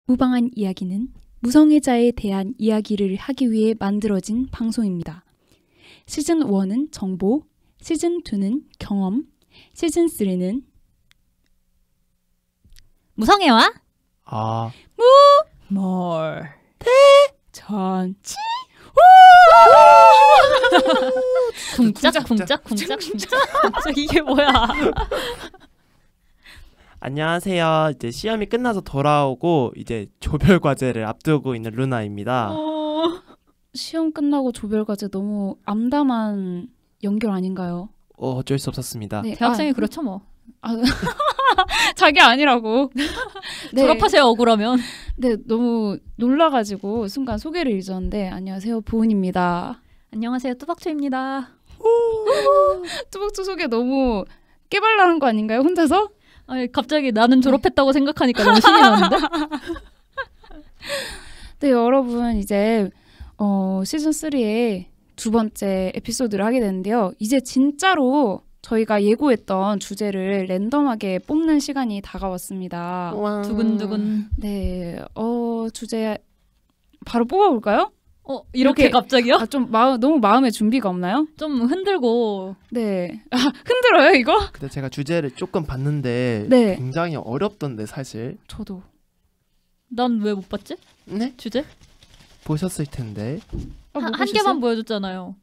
무방한 이야기는 무성애자에 대한 이야기를 하기 위해 만들어진 방송입니다. 시즌 1은 정보, 시즌 2는 경험, 시즌 3는 무성애와 뭘 전치 쿵짝 이게 뭐야? 안녕하세요. 이제 시험이 끝나서 돌아오고 이제 조별 과제를 앞두고 있는 루나입니다. 시험 끝나고 조별과제 너무 암담한 연결 아닌가요? 어쩔 수 없었습니다. 네, 대학생이 그렇죠 뭐. 자기 아니라고. 네, 졸업하세요 억울하면. 네, 너무 놀라가지고 순간 소개를 잊었는데 안녕하세요, 보은입니다. 안녕하세요 뚜벅초입니다. 뚜벅뚜 소개 너무 깨발랄한 거 아닌가요? 혼자서? 아니, 갑자기 나는 졸업했다고 생각하니까 너무 신이 나는데? 네, 여러분 이제 시즌 3의 두 번째 에피소드를 하게 되는데요. 이제 진짜로 저희가 예고했던 주제를 랜덤하게 뽑는 시간이 다가왔습니다. 두근두근. 네, 주제 바로 뽑아볼까요? 이렇게 갑자기요? 좀 너무 마음의 준비가 없나요? 좀 흔들고. 네. 흔들어요 이거? 근데 제가 주제를 조금 봤는데 네. 굉장히 어렵던데 사실. 저도. 난 왜 못 봤지? 네? 주제? 보셨을 텐데. 한 개만 보여줬잖아요.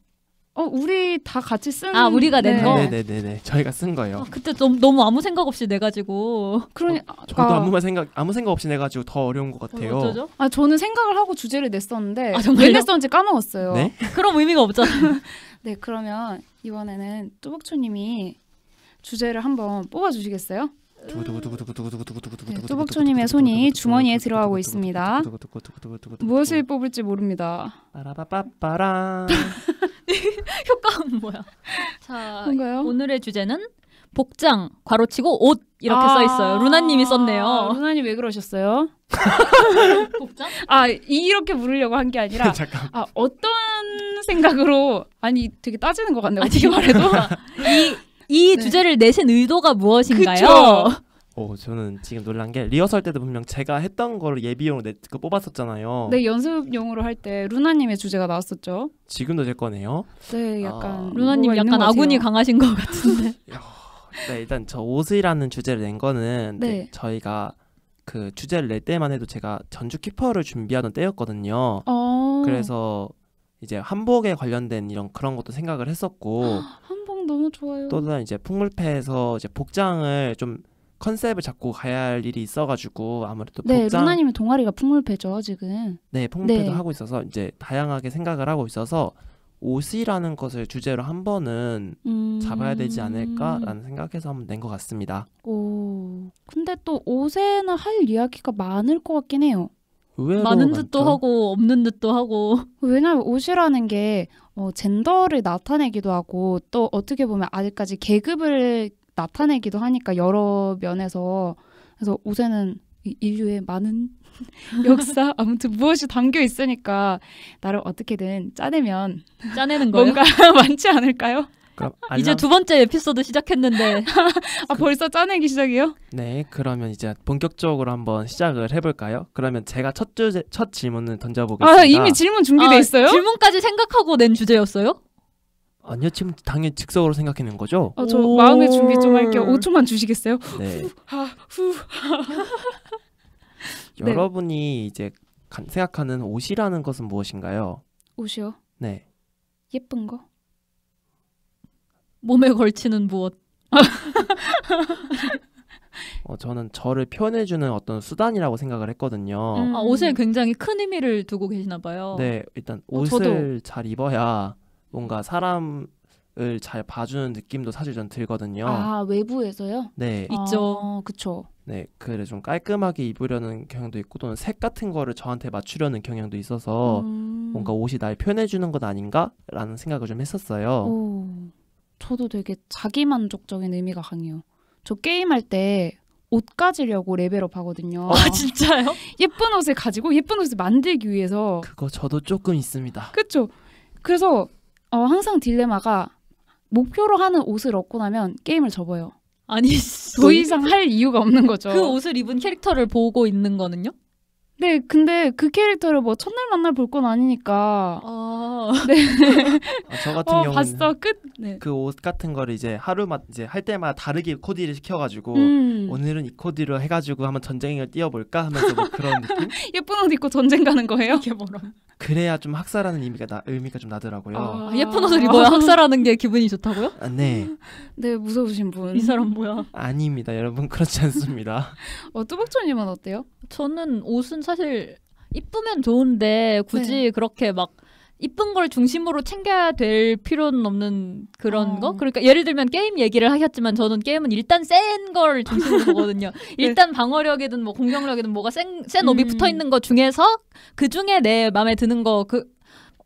우리 다 같이 쓴. 우리가 낸 거? 네네네네. 저희가 쓴 거예요. 그때 너무 아무 생각 없이 내가지고. 저도 아무 생각 없이 내가지고 더 어려운 것 같아요. 어쩌죠? 저는 생각을 하고 주제를 냈었는데 정말요? 왜 냈었는지 까먹었어요. 네? 그럼 의미가 없잖아요. 네, 그러면 이번에는 뚜벅초님이 주제를 한번 뽑아주시겠어요? 네, 뚜벅초님의 손이 주머니에 들어가고 있습니다. 무엇을 뽑을지 모릅니다. 빠라바빠빠랑. 효과음 뭐야? 자, 뭔가요? 오늘의 주제는 복장, 괄호치고 옷 이렇게 써있어요. 루나님이 썼네요. 루나님 왜 그러셨어요? 복장? 이렇게 부르려고 한 게 아니라 잠깐. 어떤 생각으로 되게 따지는 것 같네요. 어떻게 말해도. 이 네. 주제를 내신 의도가 무엇인가요? 그쵸? 저는 지금 놀란 게 리허설 때도 분명 제가 했던 거를 예비용으로 뽑았었잖아요. 네, 연습용으로 할 때 루나님의 주제가 나왔었죠. 지금도 제 거네요. 네, 약간 루나님 뭐가 있는 약간 것 같아요. 아군이 강하신 것 같은데. 네, 일단 저 옷이라는 주제를 낸 거는 네. 저희가 그 주제를 낼 때만 해도 제가 전주 키퍼를 준비하던 때였거든요. 그래서 이제 한복에 관련된 그런 것도 생각을 했었고 한복 너무 좋아요. 또 다른 이제 풍물패에서 이제 복장을 좀 컨셉을 잡고 가야 할 일이 있어가지고 아무래도 네, 루나님의 동아리가 풍물패죠 지금. 네, 풍물패도 네. 하고 있어서 이제 다양하게 생각을 하고 있어서 옷이라는 것을 주제로 한 번은 잡아야 되지 않을까라는 생각해서 한번 낸 것 같습니다. 근데 또 옷에는 할 이야기가 많을 것 같긴 해요. 의외로 많은 많죠? 듯도 하고 없는 듯도 하고. 왜냐면 옷이라는 게 젠더를 나타내기도 하고 또 어떻게 보면 아직까지 계급을 나타내기도 하니까 여러 면에서. 그래서 옷에는 인류의 많은 역사 아무튼 무엇이 담겨 있으니까 나를 어떻게든 짜내면 짜내는 거예요? 뭔가 많지 않을까요? 그럼 이제 두 번째 에피소드 시작했는데. 벌써 짜내기 시작이에요? 네, 그러면 이제 본격적으로 한번 시작을 해볼까요? 그러면 제가 첫 질문을 던져보겠습니다. 이미 질문 준비돼 있어요? 질문까지 생각하고 낸 주제였어요? 아니요, 지금 당연히 즉석으로 생각해낸 거죠? 저 마음의 준비 좀 할게요. 5초만 주시겠어요? 네. 후. 네. 여러분이 이제 생각하는 옷이라는 것은 무엇인가요? 옷이요? 네. 예쁜 거? 몸에 걸치는 무엇? 저는 저를 표현해주는 어떤 수단이라고 생각을 했거든요. 옷에 굉장히 큰 의미를 두고 계시나 봐요. 네, 일단 저도. 옷을 잘 입어야 뭔가 사람을 잘 봐주는 느낌도 사실 전 들거든요. 외부에서요? 네, 있죠. 그쵸. 네, 그래 좀 깔끔하게 입으려는 경향도 있고 또는 색 같은 거를 저한테 맞추려는 경향도 있어서 뭔가 옷이 날 표현해주는 것 아닌가라는 생각을 좀 했었어요. 저도 되게 자기만족적인 의미가 강해요. 저 게임할 때 옷 가지려고 레벨업 하거든요. 진짜요? 예쁜 옷을 가지고 예쁜 옷을 만들기 위해서. 그거 저도 조금 있습니다. 그쵸? 그래서 항상 딜레마가 목표로 하는 옷을 얻고 나면 게임을 접어요. 아니 더 이상 할 이유가 없는 거죠. 그 옷을 입은 캐릭터를 보고 있는 거는요? 네, 근데 그 캐릭터를 뭐 첫날 만날 볼 건 아니니까. 저 같은 경우는 봤어 끝. 네. 그 옷 같은 거를 이제 이제 할 때마다 다르게 코디를 시켜가지고 오늘은 이 코디로 해가지고 한번 전쟁을 뛰어볼까 하면서 뭐 그런 느낌? 예쁜 옷 입고 전쟁 가는 거예요? 이게 뭐라? 그래야 좀 학살하는 의미가 좀 나더라고요. 예쁜 옷을 입어야 학살하는 게 기분이 좋다고요? 네. 네, 무서우신 분. 이 사람 뭐야? 아닙니다, 여러분. 그렇지 않습니다. 뚜벅초님은 어때요? 저는 옷은 사실 이쁘면 좋은데 굳이 그렇게 막 이쁜 걸 중심으로 챙겨야 될 필요는 없는 그런 거? 그러니까 예를 들면 게임 얘기를 하셨지만 저는 게임은 일단 센 걸 중심으로 보거든요. 일단 방어력이든 뭐 공격력이든 뭐가 센 업이 붙어있는 거 중에서 그 중에 내 마음에 드는 거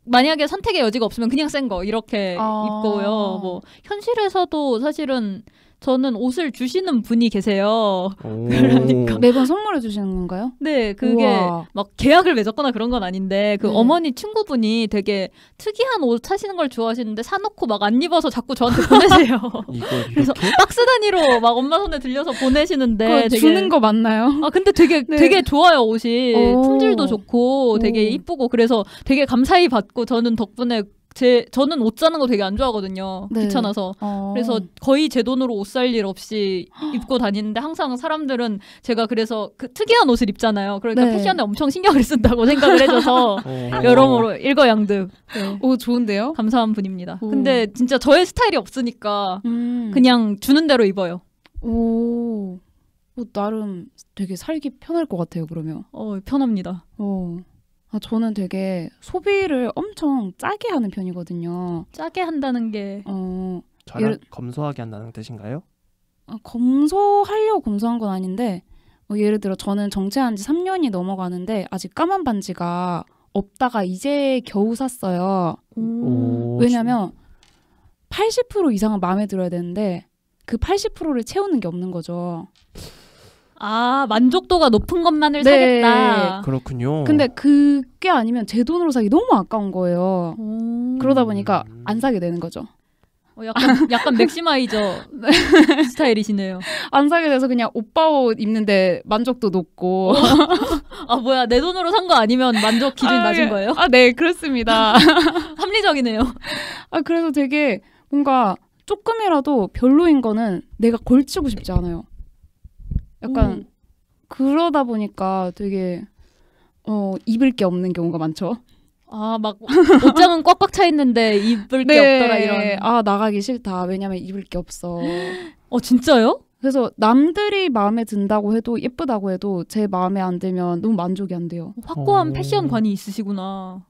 만약에 선택의 여지가 없으면 그냥 센 거 이렇게 입고요. 뭐 현실에서도 사실은 저는 옷을 주시는 분이 계세요. 그러니까 매번 선물해 주시는 건가요? 네, 그게 우와. 막 계약을 맺었거나 그런 건 아닌데 그 네. 어머니 친구분이 되게 특이한 옷 사시는 걸 좋아하시는데 사놓고 막 안 입어서 자꾸 저한테 보내세요. 이걸 그래서 이렇게? 박스 단위로 막 엄마 손에 들려서 보내시는데 그거 되게 주는 거 맞나요? 근데 되게 좋아요 옷이. 오. 품질도 좋고 되게 오. 이쁘고 그래서 되게 감사히 받고 저는 덕분에 저는 옷 사는 거 되게 안 좋아하거든요. 네. 귀찮아서. 그래서 거의 제 돈으로 옷 살 일 없이 입고 다니는데 항상 사람들은 제가 그래서 그 특이한 옷을 입잖아요. 그러니까 네. 패션에 엄청 신경을 쓴다고 생각을 해줘서 여러모로 일거양득 오, 좋은데요? 감사한 분입니다. 오. 근데 진짜 저의 스타일이 없으니까 그냥 주는 대로 입어요. 오, 나름 되게 살기 편할 것 같아요. 그러면. 편합니다. 저는 되게 소비를 엄청 짜게 하는 편이거든요. 짜게 한다는 게 저랑 검소하게 한다는 뜻인가요? 검소하려고 검소한 건 아닌데 예를 들어 저는 정체한 지 3년이 넘어가는데 아직 까만 반지가 없다가 이제 겨우 샀어요. 왜냐면 80% 이상은 마음에 들어야 되는데 그 80%를 채우는 게 없는 거죠. 만족도가 높은 것만을 네. 사겠다. 그렇군요. 근데 그게 아니면 제 돈으로 사기 너무 아까운 거예요. 그러다 보니까 안 사게 되는 거죠. 약간 맥시마이저 스타일이시네요. 안 사게 돼서 그냥 오빠 옷 입는데 만족도 높고. 뭐야 내 돈으로 산 거 아니면 만족 기준이 낮은 거예요? 네, 그렇습니다. 합리적이네요. 그래서 되게 뭔가 조금이라도 별로인 거는 내가 걸치고 싶지 않아요. 약간 그러다 보니까 되게 입을 게 없는 경우가 많죠. 막 옷장은 꽉꽉 차 있는데 입을 게 없더라 이런. 나가기 싫다. 왜냐면 입을 게 없어. 진짜요? 그래서 남들이 마음에 든다고 해도 예쁘다고 해도 제 마음에 안 들면 너무 만족이 안 돼요. 확고한 패션관이 있으시구나.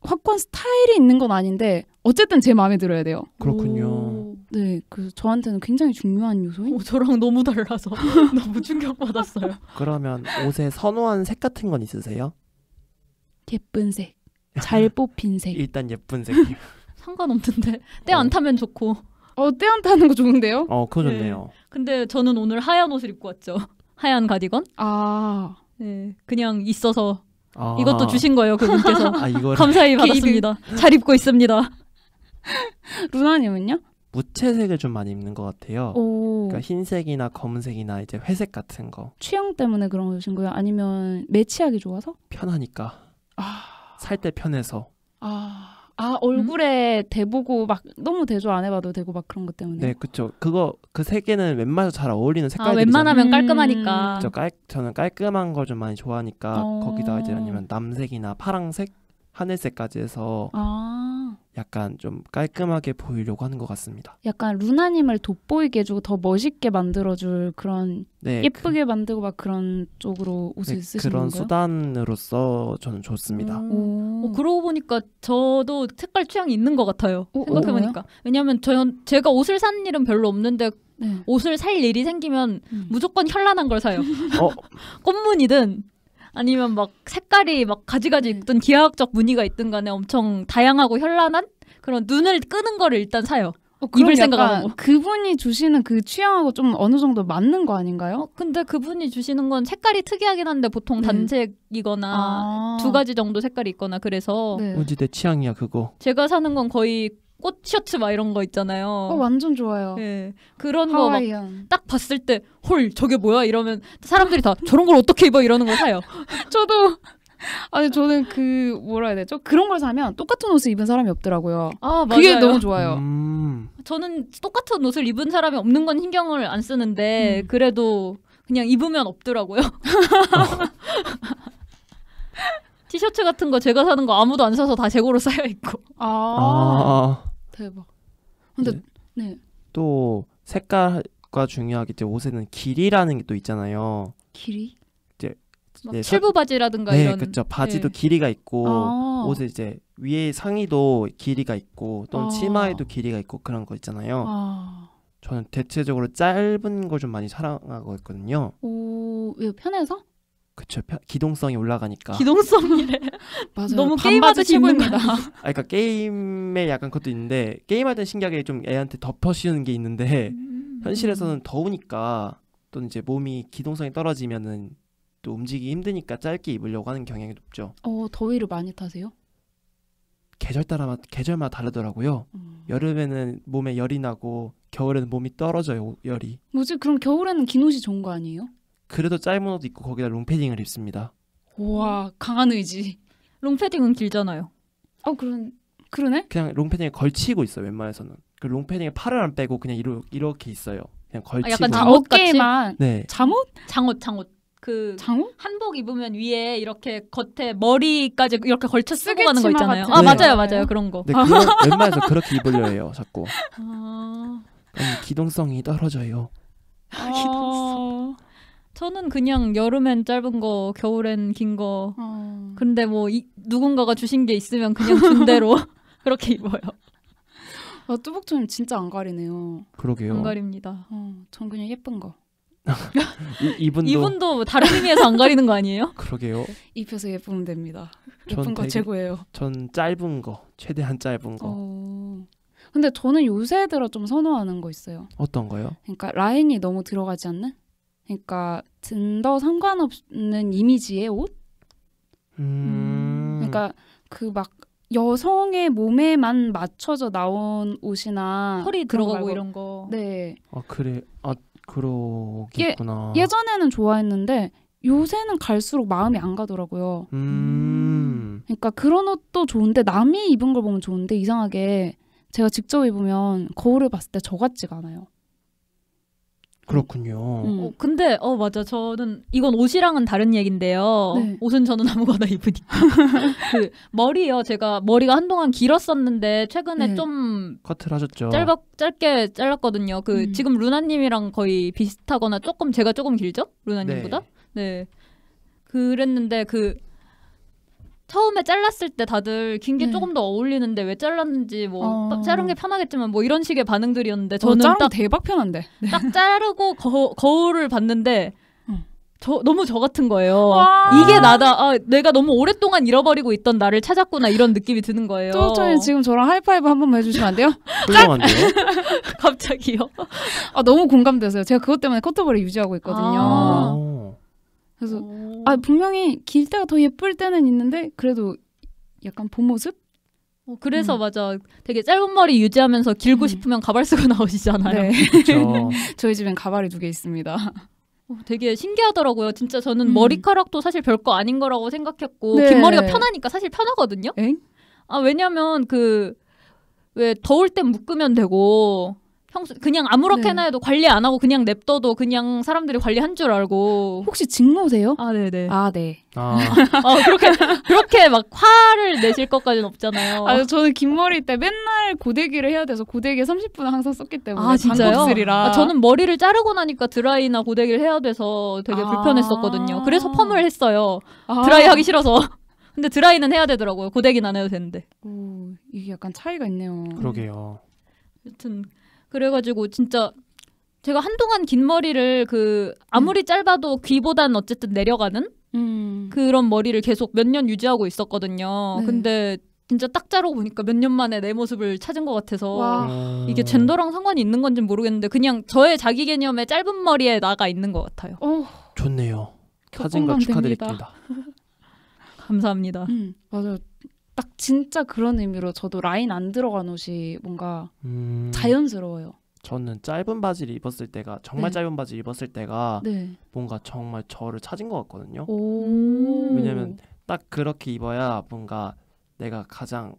확고한 스타일이 있는 건 아닌데 어쨌든 제 마음에 들어야 돼요. 그렇군요. 네, 그래서 저한테는 굉장히 중요한 요소인. 저랑 너무 달라서 너무 충격받았어요. 그러면 옷에 선호한 색 같은 건 있으세요? 예쁜 색, 잘 뽑힌 색. 일단 예쁜 색이요. 상관없는데 때 안 타면 좋고. 때 안 타는 거 좋은데요? 그거 좋네요. 근데 저는 오늘 하얀 옷을 입고 왔죠. 하얀 가디건. 네, 그냥 있어서 이것도 주신 거예요 그분께서. 이거를 감사히 받았습니다. 잘 입고 있습니다. 루나님은요? 무채색을 좀 많이 입는 것 같아요. 그러니까 흰색이나 검은색이나 이제 회색 같은 거. 취향 때문에 그런 거 주신 거예요? 아니면 매치하기 좋아서? 편하니까. 살 때 편해서. 얼굴에 대보고 막 너무 대조 안 해봐도 되고 막 그런 것 때문에. 네, 그렇죠. 그 세 개는 웬만해서 잘 어울리는 색깔들이잖아요. 웬만하면 깔끔하니까. 저는 깔끔한 걸 좀 많이 좋아하니까 거기다 이제 아니면 남색이나 파랑색, 하늘색까지 해서 약간 좀 깔끔하게 보이려고 하는 것 같습니다. 약간 루나님을 돋보이게 해주고 더 멋있게 만들어줄 그런 네, 예쁘게 만들고 막 그런 쪽으로 옷을 쓰시는 그런 건가요? 수단으로서 저는 좋습니다. 그러고 보니까 저도 색깔 취향이 있는 것 같아요. 생각해보니까. 왜냐면 제가 옷을 사는 일은 별로 없는데 옷을 살 일이 생기면 무조건 현란한 걸 사요. 꽃무늬든 아니면 막 색깔이 막 가지가지 있든 기하학적 무늬가 있든 간에 엄청 다양하고 현란한 그런 눈을 끄는 거를 일단 사요. 입을 생각하고. 그분이 주시는 그 취향하고 좀 어느 정도 맞는 거 아닌가요? 근데 그분이 주시는 건 색깔이 특이하긴 한데 보통 단색이거나 두 가지 정도 색깔이 있거나 그래서 뭐지 내 취향이야 그거. 제가 사는 건 거의 꽃 셔츠 막 이런 거 있잖아요. 완전 좋아요. 네. 그런 거 막 하와이안. 딱 봤을 때 헐 저게 뭐야 이러면 사람들이 다 저런 걸 어떻게 입어 이러는 거 사요. 저도 아니 저는 그 뭐라 해야 되죠? 그런 걸 사면 똑같은 옷을 입은 사람이 없더라고요. 아, 맞아요. 그게 너무 좋아요. 저는 똑같은 옷을 입은 사람이 없는 건 신경을 안 쓰는데 그래도 그냥 입으면 없더라고요. 티셔츠 같은 거 제가 사는 거 아무도 안 사서 다 재고로 쌓여 있고. 대박. 근데 네. 또 색깔과 중요하겠죠. 옷에는 길이라는 게 또 있잖아요. 길이? 네, 칠부 바지라든가 네, 이런. 그렇죠. 바지도 네. 길이가 있고 옷에 이제 위에 상의도 길이가 있고 또는 치마에도 길이가 있고 그런 거 있잖아요. 저는 대체적으로 짧은 걸 좀 많이 사랑하고 있거든요. 왜 편해서? 그쵸. 기동성이 올라가니까. 기동성이래. 맞아요. 너무 게임하듯이 입는다. 그러니까 게임에 약간 그것도 있는데 게임할 땐 신기하게 좀 애한테 덮어 씌우는 게 있는데 현실에서는 더우니까 또 이제 몸이 기동성이 떨어지면은 또 움직이기 힘드니까 짧게 입으려고 하는 경향이 높죠. 더위를 많이 타세요? 계절마다 다르더라고요. 여름에는 몸에 열이 나고 겨울에는 몸이 떨어져요. 열이. 뭐지? 그럼 겨울에는 긴 옷이 좋은 거 아니에요? 그래도 짧은 옷 입고 거기다 롱패딩을 입습니다. 와, 강한 의지. 롱패딩은 길잖아요. 그러네? 그냥 롱패딩에 걸치고 있어요. 웬만해서는. 그 롱패딩에 팔을 안 빼고 그냥 이렇게 있어요. 그냥 걸치고. 약간 잠옷 같이? 어깨만. 네. 잠옷? 장옷. 그 장옷? 한복 입으면 위에 이렇게 겉에 머리까지 이렇게 걸쳐 쓰고 가는 거 쓰개치마 있잖아요. 같은 네. 맞아요 그런 거. 네, 웬만해서 그렇게 입으려 해요. 자꾸. 기동성이 떨어져요. 기동성. 저는 그냥 여름엔 짧은 거, 겨울엔 긴 거. 근데 뭐 누군가가 주신 게 있으면 그냥 준 대로 그렇게 입어요. 뚜벅초님 진짜 안 가리네요. 그러게요. 안 가립니다. 전 그냥 예쁜 거. 이분도 다른 의미에서 안 가리는 거 아니에요? 그러게요. 입혀서 예쁘면 됩니다. 예쁜 거 최고예요. 전 짧은 거, 최대한 짧은 거. 근데 저는 요새 들어 좀 선호하는 거 있어요. 어떤 거요? 그러니까 라인이 너무 들어가지 않는? 그러니까 젠더 상관없는 이미지의 옷? 그러니까 그 막 여성의 몸에만 맞춰져 나온 옷이나 허리 들어가고 이런 거. 네. 그래. 그러겠구나. 예전에는 좋아했는데 요새는 갈수록 마음이 안 가더라고요. 그러니까 그런 옷도 좋은데 남이 입은 걸 보면 좋은데 이상하게 제가 직접 입으면 거울을 봤을 때 저 같지가 않아요. 그렇군요. 근데 맞아. 저는 이건 옷이랑은 다른 얘긴데요. 네. 옷은 저는 아무거나 입으니까. 그 머리요. 제가 머리가 한동안 길었었는데 최근에 좀 커트를 하셨죠. 짧게 잘랐거든요. 지금 루나님이랑 거의 비슷하거나 제가 조금 길죠? 루나님보다? 네. 그랬는데 처음에 잘랐을 때 다들 긴 게 조금 더 어울리는데 왜 잘랐는지 자른 게 편하겠지만 이런 식의 반응들이었는데 저는 딱 대박 편한데 딱 자르고 거울을 봤는데 너무 저 같은 거예요. 이게 나다. 내가 너무 오랫동안 잃어버리고 있던 나를 찾았구나 이런 느낌이 드는 거예요. 뚜벅초님 지금 저랑 하이파이브 한 번만 해주시면 안 돼요? 훌륭한데요? 갑자기요? 너무 공감돼서요. 제가 그것 때문에 커트볼을 유지하고 있거든요. 그래서 분명히 길 때가 더 예쁠 때는 있는데 그래도 약간 본 모습? 그래서 맞아. 되게 짧은 머리 유지하면서 길고 싶으면 가발 쓰고 나오시잖아요. 네. 그렇죠. 저희 집엔 가발이 2개 있습니다. 되게 신기하더라고요. 진짜 저는 머리카락도 사실 별거 아닌 거라고 생각했고 네. 긴 머리가 편하니까 사실 편하거든요. 엥? 왜냐면 왜 더울 땐 묶으면 되고 그냥 아무렇게나 해도 관리 안 하고 그냥 냅둬도 그냥 사람들이 관리한 줄 알고. 혹시 직모세요? 네네. 네. 그렇게 막 화를 내실 것까지는 없잖아요. 저는 긴 머리 때 맨날 고데기를 해야 돼서 고데기 30분을 항상 썼기 때문에. 진짜요? 반곱슬이라. 저는 머리를 자르고 나니까 드라이나 고데기를 해야 돼서 되게 불편했었거든요. 그래서 펌을 했어요. 드라이 하기 싫어서. 근데 드라이는 해야 되더라고요. 고데기는 안 해도 되는데. 이게 약간 차이가 있네요. 그러게요. 여튼 그래가지고 진짜 제가 한동안 긴 머리를 아무리 짧아도 귀보단 어쨌든 내려가는 그런 머리를 계속 몇 년 유지하고 있었거든요. 네. 근데 진짜 딱 자르고 보니까 몇 년 만에 내 모습을 찾은 것 같아서 이게 음. 젠더랑 상관이 있는 건지 모르겠는데 그냥 저의 자기 개념에 짧은 머리에 나가 있는 것 같아요. 좋네요. 사진과 격공감 축하드립니다. 감사합니다. 맞아요. 딱 진짜 그런 의미로 저도 라인 안 들어간 옷이 뭔가 자연스러워요. 저는 짧은 바지를 입었을 때가 정말 네. 짧은 바지를 입었을 때가 네. 뭔가 정말 저를 찾은 것 같거든요. 오. 왜냐면 딱 그렇게 입어야 뭔가 내가 가장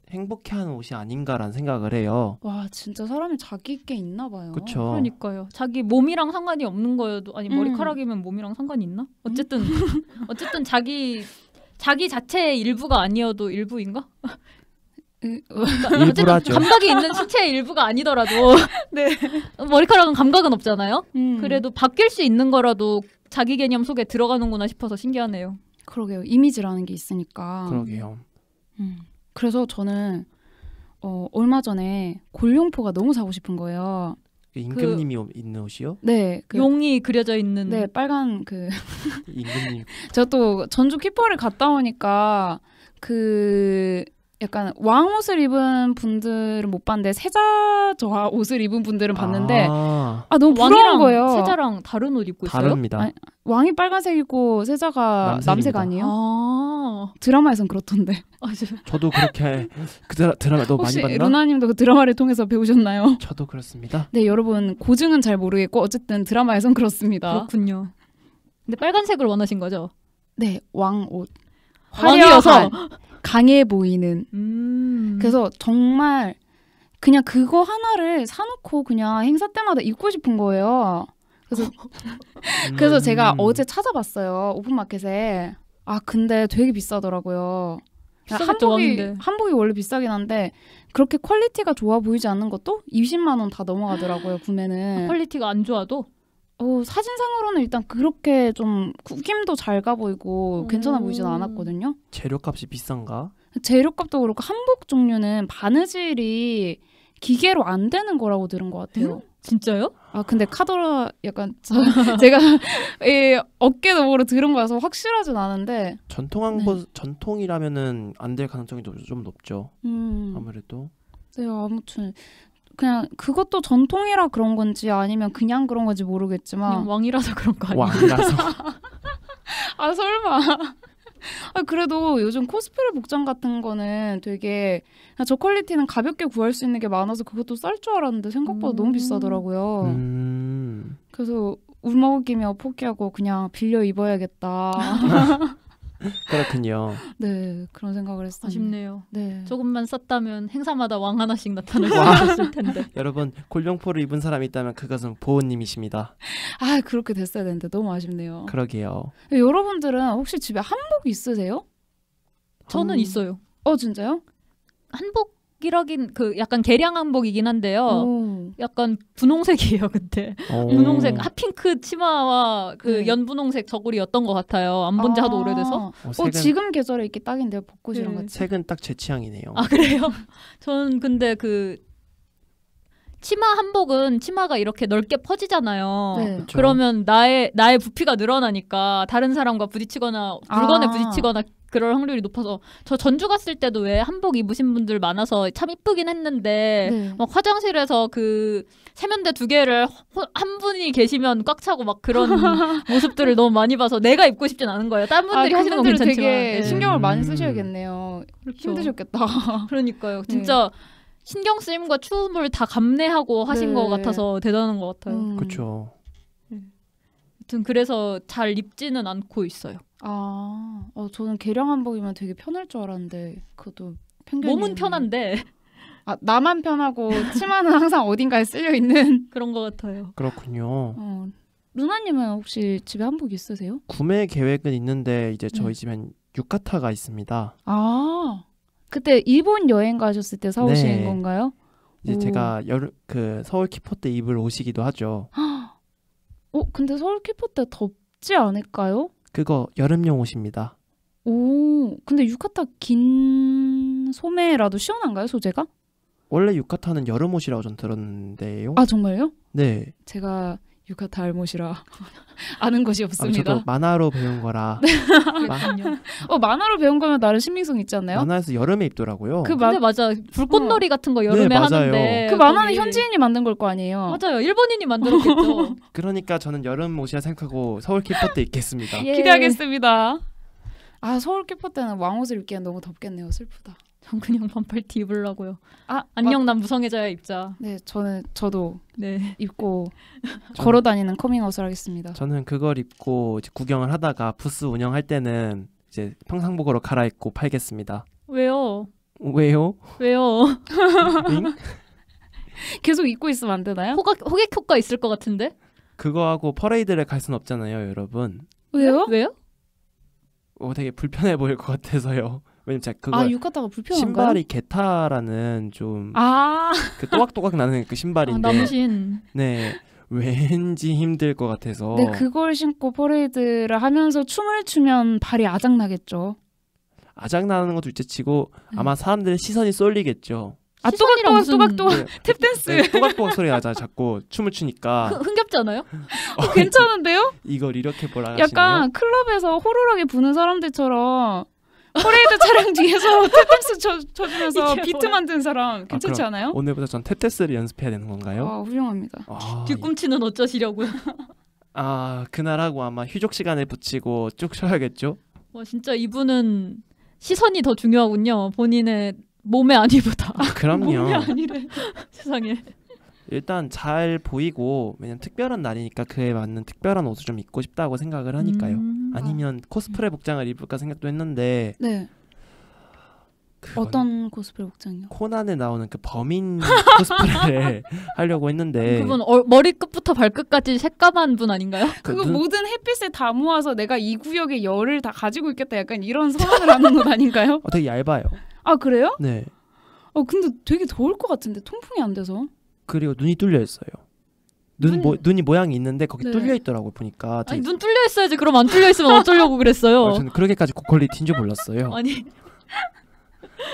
행복해하는 옷이 아닌가라는 생각을 해요. 와 진짜 사람이 자기 있게 있나 봐요. 그렇죠. 그러니까요. 자기 몸이랑 상관이 없는 거여도 아니 음. 머리카락이면 몸이랑 상관이 있나? 어쨌든 자기 자체의 일부가 아니어도 일부인가? 어쨌든 일부라죠. 감각이 있는 신체의 일부가 아니더라도 네. 머리카락은 감각은 없잖아요. 음. 그래도 바뀔 수 있는 거라도 자기 개념 속에 들어가는구나 싶어서 신기하네요. 그러게요. 이미지라는 게 있으니까. 그러게요. 그래서 저는 얼마 전에 골룡포가 너무 사고 싶은 거예요. 임금님이 있는 옷이요? 네. 용이 그려져 있는 네, 빨간 임금님. 제가 또 전주 키퍼를 갔다 오니까 약간 왕 옷을 입은 분들은 못 봤는데 세자저 옷을 입은 분들은 봤는데 너무 부러운 왕이랑 거예요. 세자랑 다른 옷 입고 있어요? 다릅니다. 아니, 왕이 빨간색이고 세자가 남색입니다. 남색 아니에요? 아, 드라마에선 그렇던데. 저 저도 그렇게 그 드라마 너무 많이 혹시 봤나? 루나님도 그 드라마를 통해서 배우셨나요? 저도 그렇습니다. 네, 여러분 고증은 잘 모르겠고 어쨌든 드라마에선 그렇습니다. 그렇군요. 근데 빨간색을 원하신 거죠? 네, 왕 옷. 왕이어서 화려한, 강해 보이는. 그래서 정말 그냥 그거 하나를 사놓고 그냥 행사 때마다 입고 싶은 거예요. 그래서 제가 어제 찾아봤어요. 오픈마켓에. 근데 되게 비싸더라고요. 비싸겠죠, 왕인데. 한복이 원래 비싸긴 한데 그렇게 퀄리티가 좋아 보이지 않는 것도 20만 원 다 넘어가더라고요. 구매는. 퀄리티가 안 좋아도 사진상으로는 일단 그렇게 좀 구김도 잘 가 보이고 괜찮아 보이진 않았거든요. 재료값이 비싼가? 재료값도 그렇고 한복 종류는 바느질이 기계로 안 되는 거라고 들은 것 같아요. 진짜요? 근데 카더라 약간 제가 어깨너머로 들은 거라서 확실하진 않은데 전통이라면은 안 될 가능성이 좀 높죠. 아무래도. 네, 아무튼 그냥 그것도 전통이라 그런 건지 아니면 그냥 그런 건지 모르겠지만 그냥 왕이라서 그런 거 아니에요? 왕이라서. 설마. 그래도 요즘 코스프레 복장 같은 거는 되게 저 퀄리티는 가볍게 구할 수 있는 게 많아서 그것도 쌀 줄 알았는데 생각보다 너무 비싸더라고요. 그래서 울먹이며 포기하고 그냥 빌려 입어야겠다. 그렇군요. 네, 그런 생각을 했어요. 아쉽네요. 네. 조금만 썼다면 행사마다 왕 하나씩 나타날 수 있었을 텐데. 여러분 골룡포를 입은 사람이 있다면 그것은 보은님이십니다. 그렇게 됐어야 되는데 너무 아쉽네요. 그러게요. 여러분들은 혹시 집에 한복 있으세요? 저는 있어요. 진짜요? 한복이라긴 약간 개량 한복이긴 한데요. 약간 분홍색이에요 그때. 분홍색 핫핑크 치마와 네. 연분홍색 저고리였던 것 같아요. 안 본 지 하도 오래돼서. 지금 계절에 입기 딱인데요. 벚꽃이랑 네. 같이. 색은 딱 제 취향이네요. 그래요? 저는 근데 치마 한복은 치마가 이렇게 넓게 퍼지잖아요. 네. 그렇죠. 그러면 나의 부피가 늘어나니까 다른 사람과 부딪히거나 물건에 부딪히거나 그럴 확률이 높아서 저 전주 갔을 때도 왜 한복 입으신 분들 많아서 참 이쁘긴 했는데 네. 막 화장실에서 세면대 2개를 한 분이 계시면 꽉 차고 막 그런 모습들을 너무 많이 봐서 내가 입고 싶진 않은 거예요. 다른 분들이 하시는 건 그분들은 괜찮지만. 되게 네. 신경을 많이 쓰셔야겠네요. 그렇죠. 힘드셨겠다. 그러니까요. 진짜 신경 쓰임과 추움을 다 감내하고 하신 것 같아서 대단한 것 같아요. 그렇죠. 아무튼 그래서 잘 입지는 않고 있어요. 저는 개량 한복이면 되게 편할 줄 알았는데 그것도 편견이 몸은 편한데 나만 편하고 치마는 항상 어딘가에 쓸려 있는 그런 것 같아요. 그렇군요. 루나님은 혹시 집에 한복 있으세요? 구매 계획은 있는데 이제 저희 집엔 유카타가 있습니다. 그때 일본 여행 가셨을 때 사오신 네. 건가요? 이제 제가 서울 키포 때 입을 옷이기도 하죠. 근데 서울 키포 때 덥지 않을까요? 그거 여름용 옷입니다. 근데 유카타 긴 소매라도 시원한가요, 소재가? 원래 유카타는 여름 옷이라고 전 들었는데요. 정말요? 네. 제가 유카타 알못이라 아는 것이 없습니다. 저도 만화로 배운 거라. 만화로 배운 거면 나름 신빙성 있지 않나요? 만화에서 여름에 입더라고요. 근데 맞아. 불꽃놀이 같은 거 여름에 네, 맞아요. 하는데 그 만화는 현지인이 만든 걸 거 아니에요? 맞아요. 일본인이 만들었겠죠. 그러니까 저는 여름 옷이라 생각하고 서울 키포 때 입겠습니다. 예. 기대하겠습니다. 아 서울 키퍼 때는 왕옷을 입기엔 너무 덥겠네요. 슬프다. 전 그냥 반팔티 입으려고요. 아 안녕 난 무성애자야 입자. 네 저도 네. 입고 걸어다니는 커밍아웃을 하겠습니다. 저는 그걸 입고 이제 구경을 하다가 부스 운영할 때는 이제 평상복으로 갈아입고 팔겠습니다. 왜요? 왜요? 왜요? 응? 계속 입고 있으면 안 되나요? 호객 효과 있을 것 같은데? 그거하고 퍼레이드를 갈 순 없잖아요, 여러분. 왜요? 왜요? 되게 불편해 보일 것 같아서요. 왜냐면 제가 그거 아浴衣가 불편한가요? 신발이 게타라는 좀 아 그 또박또박 나는 그 신발인데 남신. 네 왠지 힘들 것 같아서 네, 그걸 신고 퍼레이드를 하면서 춤을 추면 발이 아작나겠죠. 아작나는 것도 둘째치고 네. 아마 사람들의 시선이 쏠리겠죠. 아 시선이랑 무슨- 또각또각 네, 탭댄스 네, 또박또박 소리 나잖아 자꾸 춤을 추니까 흥겹지 않아요? 괜찮은데요? 이걸 이렇게 보라 하시네요. 약간 클럽에서 호루라기 부는 사람들처럼 퍼레이드 차량 뒤에서 탭댄스 쳐주면서 이게 비트 뭐야? 만든 사람 괜찮지 그럼 않아요? 오늘부터 전 탭댄스를 연습해야 되는 건가요? 아 훌륭합니다. 뒤꿈치는 어쩌시려고요? 그날 하고 아마 휴족 시간에 붙이고 쭉 쉬어야겠죠? 와 진짜 이분은 시선이 더 중요하군요. 본인의 몸에 아니보다. 몸이 그럼요. 아니래. 세상에. 일단 잘 보이고 왜냐면 특별한 날이니까 그에 맞는 특별한 옷을 좀 입고 싶다고 생각을 하니까요. 아니면 코스프레 복장을 입을까 생각도 했는데 네. 그건 어떤 코스프레 복장이요? 코난에 나오는 그 범인 코스프레를 하려고 했는데 그분 머리끝부터 발끝까지 새까만 분 아닌가요? 그거 모든 햇빛을 다 모아서 내가 이 구역의 열을 다 가지고 있겠다 약간 이런 선언을 하는 것 아닌가요? 되게 얇아요. 아 그래요? 네. 근데 되게 더울 것 같은데 통풍이 안 돼서. 그리고 눈이 뚫려 있어요. 눈이 모양이 있는데 거기 네. 뚫려 있더라고요 보니까. 아니 눈 뚫려 있어야지. 그럼 안 뚫려 있으면 어쩌려고 그랬어요. 저는 그렇게까지 고퀄리티인 줄 몰랐어요. 아니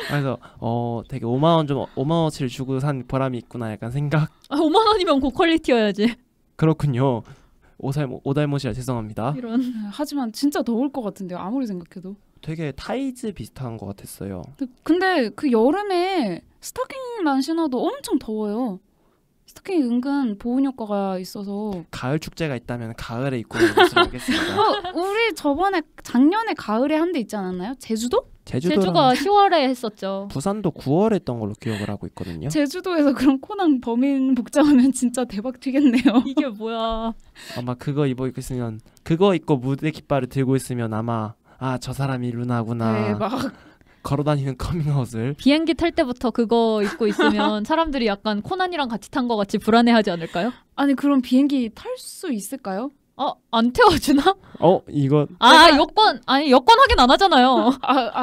그래서 되게 5만원어치를 주고 산 보람이 있구나 약간 생각. 5만 원이면 고퀄리티여야지. 그렇군요. 오달못이라 죄송합니다. 이런. 네, 하지만 진짜 더울 것 같은데요. 아무리 생각해도. 되게 타이즈 비슷한 것 같았어요. 근데 그 여름에 스타킹만 신어도 엄청 더워요. 스타킹이 은근 보온 효과가 있어서. 가을 축제가 있다면 가을에 입고 오는 것으로 하겠습니다. 우리 작년에 가을에 한 데 있지 않았나요? 제주도? 제주가 10월에 했었죠. 부산도 9월에 했던 걸로 기억을 하고 있거든요. 제주도에서 그런 코난 범인 복장하면 진짜 대박 튀겠네요. 이게 뭐야? 아마 그거 입고 있으면 그거 입고 무대 깃발을 들고 있으면 아마 저 사람이 루나구나. 대박. 걸어다니는 커밍아웃을. 비행기 탈 때부터 그거 입고 있으면 사람들이 약간 코난이랑 같이 탄 것 같이 불안해하지 않을까요? 아니 그럼 비행기 탈 수 있을까요? 안 태워주나? 이거 여권 확인 안 하잖아요.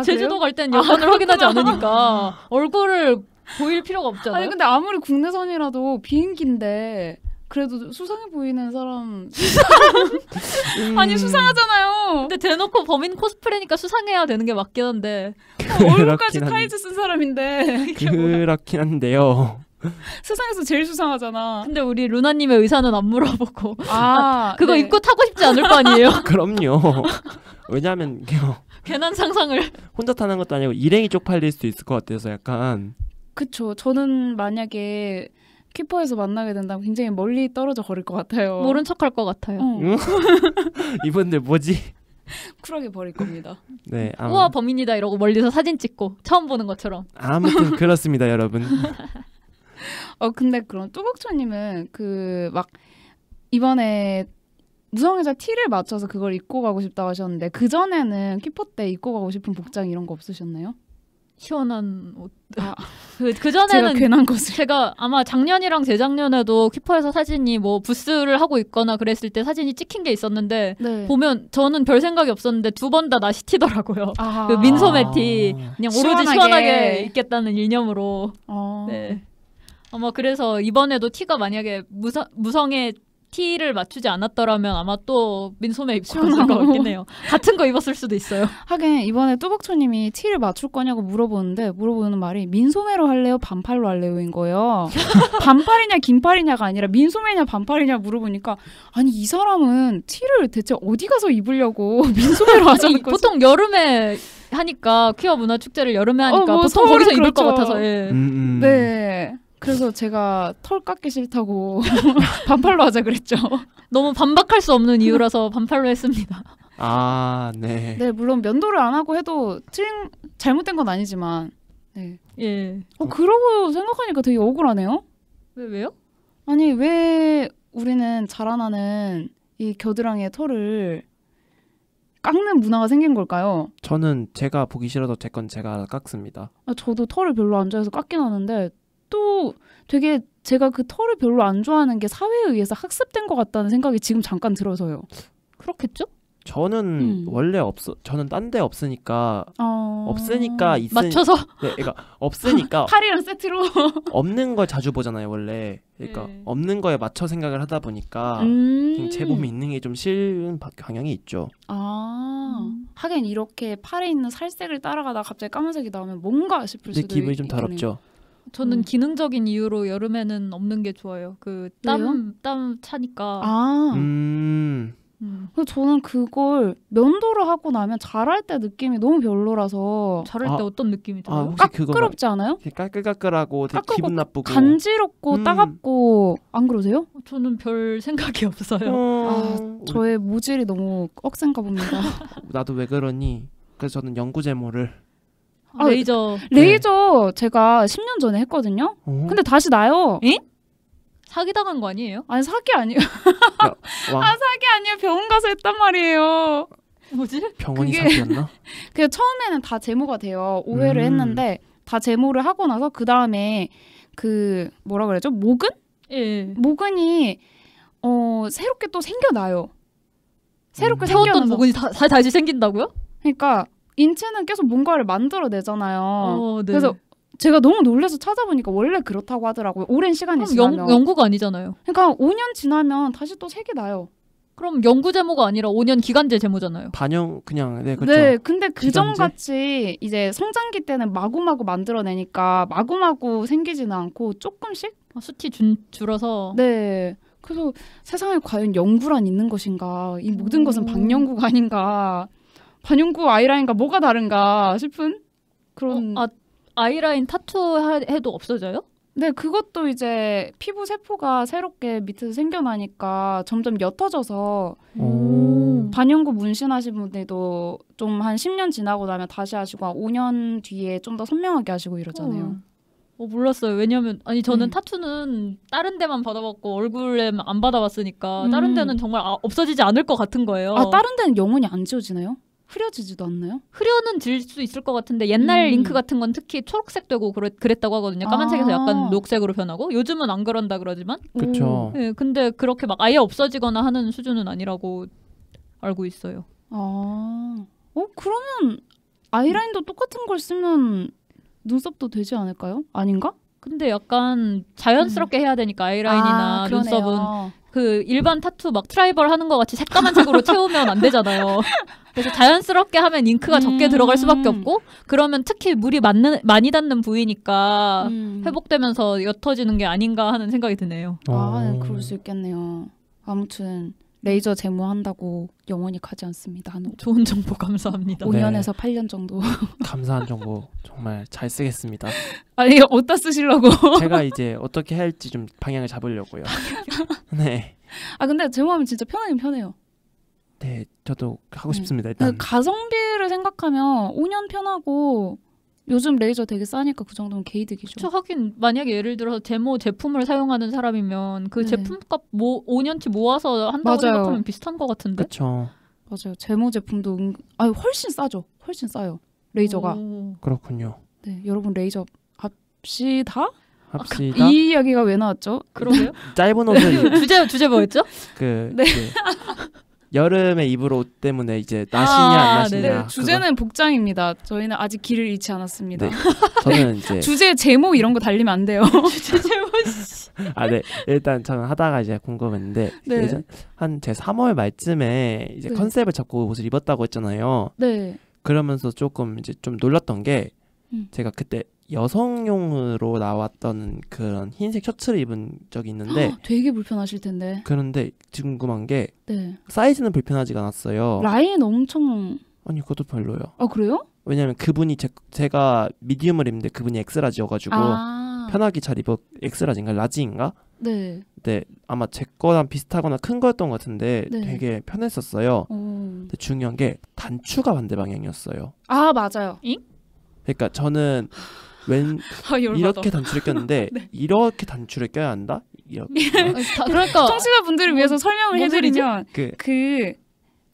제주도 그래요? 갈 땐 여권을 확인하지 않으니까 얼굴을 보일 필요가 없잖아요. 아니 근데 아무리 국내선이라도 비행기인데 그래도 수상해 보이는 사람 아니 수상하잖아요. 근데 대놓고 범인 코스프레니까 수상해야 되는 게 맞긴 한데 얼굴까지 타이즈 쓴 사람인데 그렇긴 한데요. 세상에서 제일 수상하잖아. 근데 우리 루나님의 의사는 안 물어보고 그거 네. 입고 타고 싶지 않을 거 아니에요? 그럼요. 왜냐하면 괜한 상상을. 혼자 타는 것도 아니고 일행이 쪽팔릴 수도 있을 것 같아서 약간. 그쵸. 저는 만약에 키퍼에서 만나게 된다면 굉장히 멀리 떨어져 걸을 것 같아요. 모른 척할 것 같아요. 이분들 뭐지? 쿨하게 버릴 겁니다. 네. 우와 범인이다 이러고 멀리서 사진 찍고 처음 보는 것처럼. 아무튼 그렇습니다, 여러분. 근데 그럼 뚜벅초님은 막 이번에 무성애자 티를 맞춰서 그걸 입고 가고 싶다고 하셨는데 그 전에는 키퍼 때 입고 가고 싶은 복장 이런 거 없으셨나요? 시원한 옷. 그 제가 전에는 괜한 것을. 제가 아마 작년이랑 재작년에도 키퍼에서 사진이 뭐 부스를 하고 있거나 그랬을 때 사진이 찍힌 게 있었는데 네. 보면 저는 별 생각이 없었는데 두 번 다 나시 튀더라고요. 아하. 그 민소매 티 그냥 오로지 시원하게. 시원하게 입겠다는 이념으로. 어. 네. 아마 그래서 이번에도 티가 만약에 무성의 티를 맞추지 않았더라면 아마 또 민소매 입고 갔을 것 같긴 해요. 같은 거 입었을 수도 있어요. 하긴 이번에 뚜벅초님이 티를 맞출 거냐고 물어보는 말이 민소매로 할래요? 반팔로 할래요?인 거예요. 반팔이냐 긴팔이냐가 아니라 민소매냐 반팔이냐 물어보니까 아니 이 사람은 티를 대체 어디 가서 입으려고 민소매로 하자는 거지. 보통 여름에 하니까 퀴어 문화 축제를 여름에 하니까 보통 서울은 거기서 입을 것 그렇죠. 같아서. 예. 네. 그래서 제가 털 깎기 싫다고 반팔로 하자 그랬죠. 너무 반박할 수 없는 이유라서 반팔로 했습니다. 아, 네. 네, 물론 면도를 안 하고 해도 잘못된 건 아니지만. 네. 예. 그러고 생각하니까 되게 억울하네요. 왜요? 아니, 왜 우리는 자라나는 이 겨드랑이의 털을 깎는 문화가 생긴 걸까요? 저는 제가 보기 싫어도 제 건 제가 깎습니다. 저도 털을 별로 안 좋아해서 깎긴 하는데 또 되게 제가 그 털을 별로 안 좋아하는 게 사회에 의해서 학습된 것 같다는 생각이 지금 잠깐 들어서요. 그렇겠죠? 저는 원래 저는 딴 데 없으니까 없으니까 맞춰서 네, 그러니까 없으니까 팔이랑 세트로 없는 걸 자주 보잖아요, 원래. 그러니까 없는 거에 맞춰 생각을 하다 보니까 그냥 제 몸에 있는 게 좀 싫은 경향이 있죠. 하긴 이렇게 팔에 있는 살색을 따라가다가 갑자기 까만색이 나오면 뭔가 싶을 근데 수도 기분이 좀 있겠네요. 더럽죠. 저는 기능적인 이유로 여름에는 없는 게 좋아요. 그 땀 차니까. 그래서 저는 그걸 면도를 하고 나면 자랄 때 느낌이 너무 별로라서. 자랄 때 어떤 느낌이 들어요? 혹시 그거 까끌럽지 않아요? 까끌까끌하고 되게 기분 나쁘고 간지럽고 따갑고 안 그러세요? 저는 별 생각이 없어요. 저의 모질이 너무 억센가 봅니다. 나도 왜 그러니? 그래서 저는 연구 제모를 레이저 제가 10년 전에 했거든요. 근데 다시 나요. 에? 사기당한 거 아니에요? 아니 사기 아니에요. 사기 아니에요. 병원 가서 했단 말이에요. 뭐지? 병원이 사기였나? 그게 처음에는 다 제모가 돼요. 오해를 했는데 다 제모를 하고 나서 그 다음에 그 뭐라 그러죠? 모근? 예. 모근이 새롭게 또 생겨나요. 새롭게 태웠던 생겨나서. 모근이 다시 생긴다고요? 그러니까 인체는 계속 뭔가를 만들어내잖아요. 네. 그래서 제가 너무 놀라서 찾아보니까 원래 그렇다고 하더라고요. 오랜 시간이 지나면. 연구가 아니잖아요. 그러니까 5년 지나면 다시 또 색이 나요. 그럼 연구 제모가 아니라 5년 기간제 제모잖아요. 그냥 네 그렇죠. 네, 근데 그전같이 이제 성장기 때는 마구마구 만들어내니까 마구마구 생기지는 않고 조금씩 수치 줄어서. 네. 그래서 세상에 과연 연구란 있는 것인가? 이 모든 것은 방연구가 아닌가? 반영구 아이라인과 뭐가 다른가 싶은 그런. 아이라인 타투 해도 없어져요? 네, 그것도 이제 피부 세포가 새롭게 밑에서 생겨나니까 점점 옅어져서 반영구 문신하신 분들도 좀 한 10년 지나고 나면 다시 하시고 한 5년 뒤에 좀 더 선명하게 하시고 이러잖아요. 몰랐어요. 왜냐면 저는 타투는 다른 데만 받아봤고 얼굴에 안 받아봤으니까 다른 데는 정말 없어지지 않을 것 같은 거예요. 다른 데는 영원히 안 지워지나요? 흐려지지도 않나요? 흐려는 질 수 있을 것 같은데 옛날 링크 같은 건 특히 초록색 되고 그랬다고 하거든요. 까만색에서 약간 녹색으로 변하고 요즘은 안 그런다 그러지만 그렇죠. 네, 근데 그렇게 막 아예 없어지거나 하는 수준은 아니라고 알고 있어요. 그러면 아이라인도 똑같은 걸 쓰면 눈썹도 되지 않을까요? 아닌가? 근데 약간 자연스럽게 해야 되니까 아이라인이나 눈썹은 그 일반 타투 막 트라이벌 하는 것 같이 새까만 색으로 채우면 안 되잖아요. 그래서 자연스럽게 하면 잉크가 적게 들어갈 수밖에 없고 그러면 특히 물이 많이 닿는 부위니까 회복되면서 옅어지는 게 아닌가 하는 생각이 드네요. 네, 그럴 수 있겠네요. 아무튼 레이저 제모한다고 영원히 가지 않습니다. 좋은 정보 감사합니다. 5년에서 8년 정도. 감사한 정보 정말 잘 쓰겠습니다. 아니 어디다 쓰시려고? 제가 이제 어떻게 할지 좀 방향을 잡으려고요. 네. 근데 제모하면 진짜 편하긴 편해요. 네, 저도 하고 싶습니다. 일단 가성비를 생각하면 5년 편하고 요즘 레이저 되게 싸니까 그 정도면 개이득이죠. 하긴 만약에 예를 들어서 제모 제품을 사용하는 사람이면 그 제품값 5년치 모아서 한다고 생각하면 비슷한 것 같은데. 그렇죠. 맞아요. 제모 제품도 훨씬 싸죠. 훨씬 싸요. 레이저가. 그렇군요. 네, 여러분 레이저 합시다. 이 이야기가 왜 나왔죠? 그러게요. 짧은 옷을 주제 뭐였죠? 여름에 입을 옷 때문에 이제 나시냐 안 나시냐. 네. 주제는 복장입니다. 저희는 아직 길을 잃지 않았습니다. 네. 저는 이제 주제 제모 이런 거 달리면 안 돼요. 주제 제모. 네. 일단 저는 하다가 이제 궁금했는데 한 제 3월 말쯤에 이제 컨셉을 잡고 옷을 입었다고 했잖아요. 네. 그러면서 조금 이제 좀 놀랐던 게 제가 그때 여성용으로 나왔던 그런 흰색 셔츠를 입은 적이 있는데 되게 불편하실 텐데. 그런데 궁금한 게 사이즈는 불편하지가 않았어요. 라인 엄청. 아니 그것도 별로요. 그래요? 왜냐면 그분이 제가 미디움을 입는데 그분이 엑스라지여가지고 편하게 잘 입어. 엑스라지인가 라지인가? 네. 네, 아마 제 거랑 비슷하거나 큰 거였던 것 같은데 네. 되게 편했었어요. 오. 근데 중요한 게 단추가 반대 방향이었어요. 아 맞아요. 그러니까 저는 이렇게 단추를 꼈는데 네. 이렇게 단추를 껴야 한다? 이렇게. 그러니까 청취자분들을 위해서 설명을 뭔 소리지? 해드리면 그 그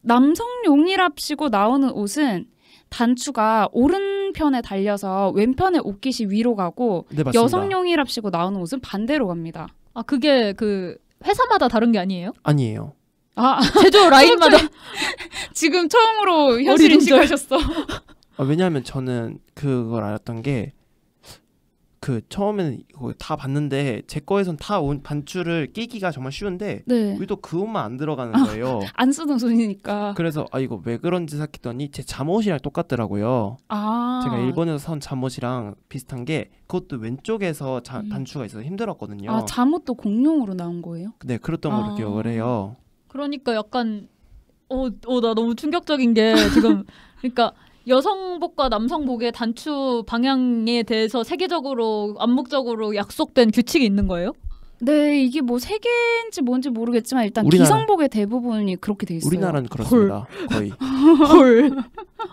남성용이랍시고 나오는 옷은 단추가 오른편에 달려서 왼편에 옷깃이 위로 가고 네, 맞습니다. 여성용이랍시고 나오는 옷은 반대로 갑니다. 아 그게 그 회사마다 다른 게 아니에요? 아니에요. 아 제조 라인마다 지금 처음으로 현실 어리둥절. 인식하셨어. 왜냐하면 저는 그걸 알았던 게 그 처음에는 이거 다 봤는데 제 거에선 다 단추를 끼기가 정말 쉬운데 네. 우리도 그 옷만 안 들어가는 거예요. 안 쓰던 손이니까. 그래서 이거 왜 그런지 생각했더니 제 잠옷이랑 똑같더라고요. 아. 제가 일본에서 사온 잠옷이랑 비슷한 게 그것도 왼쪽에서 단추가 있어서 힘들었거든요. 아 잠옷도 공룡으로 나온 거예요? 네, 그랬던 걸로 아. 기억을 해요. 그러니까 약간 나 너무 충격적인 게 지금 그러니까 여성복과 남성복의 단추 방향에 대해서 세계적으로 암묵적으로 약속된 규칙이 있는 거예요? 네, 이게 뭐 세계인지 뭔지 모르겠지만 일단 우리나라- 기성복의 대부분이 그렇게 돼 있어요. 우리나라는 그렇습니다. 거의. 헐.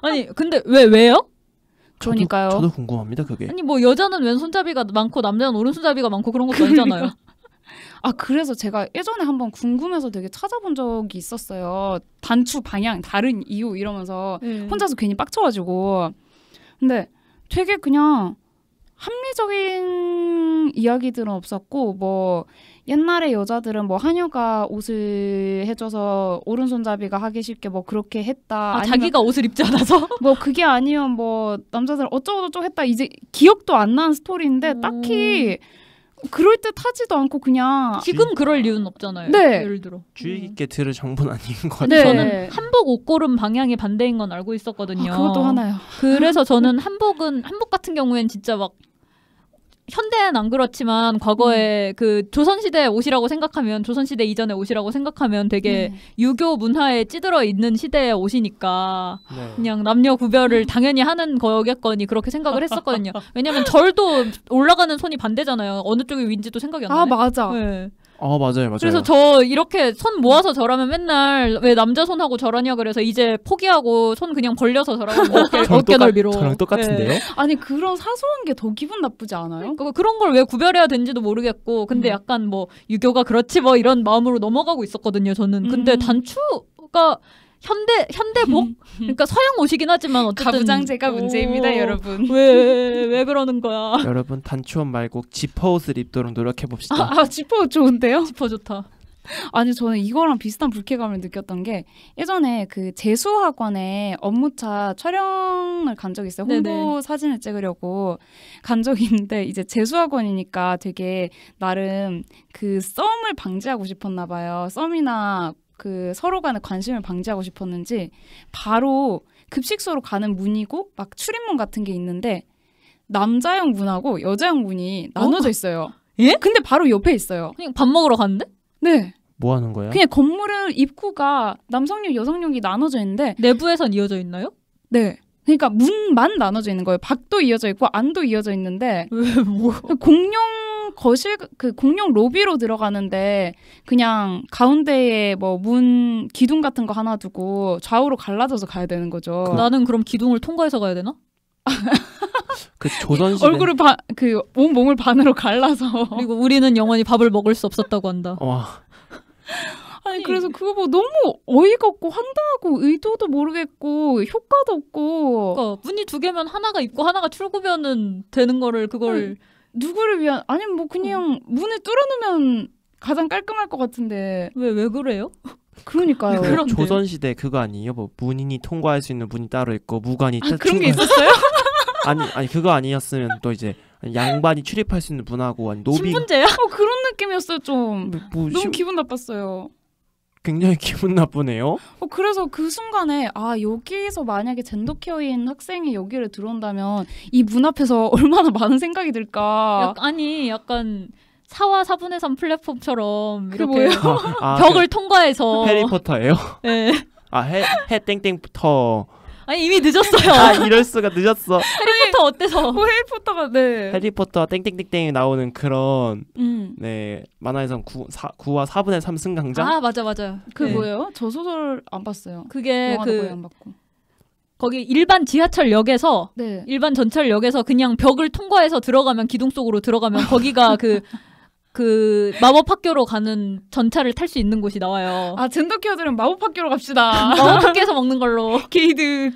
아니 근데 왜요? 그러니까요. 저도 궁금합니다. 그게. 아니 뭐 여자는 왼손잡이가 많고 남자는 오른손잡이가 많고 그런 것도 아니잖아요. 아 그래서 제가 예전에 한번 궁금해서 되게 찾아본 적이 있었어요. 단추 방향 다른 이유 이러면서 네. 혼자서 괜히 빡쳐가지고. 근데 되게 그냥 합리적인 이야기들은 없었고 뭐 옛날에 여자들은 뭐 하녀가 옷을 해줘서 오른손잡이가 하기 쉽게 뭐 그렇게 했다. 아니면 자기가 옷을 입지 않아서? 뭐 그게 아니면 뭐 남자들 어쩌고저쩌고 했다. 이제 기억도 안 나는 스토리인데 오. 딱히 그럴 듯하지도 않고 그냥 지금 그럴 이유는 없잖아요. 네. 예를 들어. 주의 깊게 들을 정보는 아닌 것 같아요. 네. 저는 한복 옷고름 방향이 반대인 건 알고 있었거든요. 아, 그것도 하나요. 그래서 저는 한복 같은 경우엔 진짜 막 현대는 안 그렇지만 과거에 그 조선시대 옷이라고 생각하면 조선시대 이전의 옷이라고 생각하면 되게 네. 유교 문화에 찌들어 있는 시대의 옷이니까 네. 그냥 남녀 구별을 당연히 하는 거겠거니 그렇게 생각을 했었거든요. 왜냐면 절도 올라가는 손이 반대잖아요. 어느 쪽이 윈지도 생각이 안 나네. 아 맞아. 네. 맞아요. 그래서 저 이렇게 손 모아서 절하면 맨날 왜 남자 손하고 절하냐 그래서 이제 포기하고 손 그냥 벌려서 절하고 어깨 넓이로. 저랑 똑같은데요? 네. 아니 그런 사소한 게 더 기분 나쁘지 않아요? 그러니까 그런 걸 왜 구별해야 되는지도 모르겠고 근데 약간 뭐 유교가 그렇지 뭐 이런 마음으로 넘어가고 있었거든요. 저는 근데 단추가 현대복 그러니까 서양 옷이긴 하지만 어쨌든 가부장제가 문제입니다, 여러분. 왜 그러는 거야? 여러분 단추옷 말고 지퍼옷을 입도록 노력해 봅시다. 아 지퍼 좋은데요? 지퍼 좋다. 아니 저는 이거랑 비슷한 불쾌감을 느꼈던 게 예전에 그 재수학원에 업무차 촬영을 간 적이 있어요. 홍보 네네. 사진을 찍으려고 간 적이 있는데 이제 재수학원이니까 되게 나름 그 썸을 방지하고 싶었나 봐요. 썸이나 그 서로 간의 관심을 방지하고 싶었는지 바로 급식소로 가는 문이고 막 출입문 같은 게 있는데 남자용 문하고 여자용 문이 나눠져 있어요. 예? 근데 바로 옆에 있어요. 그냥 밥 먹으러 갔는데? 네. 뭐 하는 거야? 그냥 건물은 입구가 남성용, 여성용이 나눠져 있는데 내부에선 이어져 있나요? 네. 그러니까 문만 나눠져 있는 거예요. 밖도 이어져 있고 안도 이어져 있는데 뭐? 공용 거실 그 공용 로비로 들어가는데 그냥 가운데에 뭐 문 기둥 같은 거 하나 두고 좌우로 갈라져서 가야 되는 거죠. 나는 그럼 기둥을 통과해서 가야 되나? 그 조선시대 얼굴을 그 온몸을 반으로 갈라서 그리고 우리는 영원히 밥을 먹을 수 없었다고 한다. 와 아니 그래서 그거 보고 너무 어이가 없고 황당하고 의도도 모르겠고 효과도 없고 그러니까 문이 두 개면 하나가 입고 하나가 출구면은 되는 거를 그걸 누구를 위한 아니면 뭐 그냥 문을 뚫어놓으면 가장 깔끔할 것 같은데 왜 그래요? 그러니까요. 그런데. 조선시대 그거 아니에요? 뭐 문인이 통과할 수 있는 문이 따로 있고 무관이 그런 게 있었어요? 아니 그거 아니었으면 또 이제 양반이 출입할 수 있는 문하고 아니 노비 신분제야? 그런 느낌이었어요 좀. 뭐 너무 기분 나빴어요. 굉장히 기분 나쁘네요. 그래서 그 순간에 여기에서 만약에 젠더 케어인 학생이 여기를 들어온다면 이 문 앞에서 얼마나 많은 생각이 들까. 약간 4와 4분의 3 플랫폼처럼 그게 이렇게 뭐예요? 벽을 통과해서 해리포터예요? 네. 해 땡땡부터 아니 이미 늦었어요. 아 이럴 수가 늦었어. 해리포터 어때서? 뭐 해리포터가 네. 해리포터 땡땡땡땡이 나오는 그런 네 만화에선 9와 4분의 3 승강장. 아 맞아요. 그 네. 뭐예요? 저 소설 안 봤어요. 그게 영화도 거의 안 봤고. 거기 일반 지하철역에서 네. 일반 전철역에서 그냥 벽을 통과해서 들어가면 기둥 속으로 들어가면 거기가 그 마법 학교로 가는 전차를 탈 수 있는 곳이 나와요. 아 젠더 키워드는 마법 학교로 갑시다. 마법 학교에서 먹는 걸로. 게이드.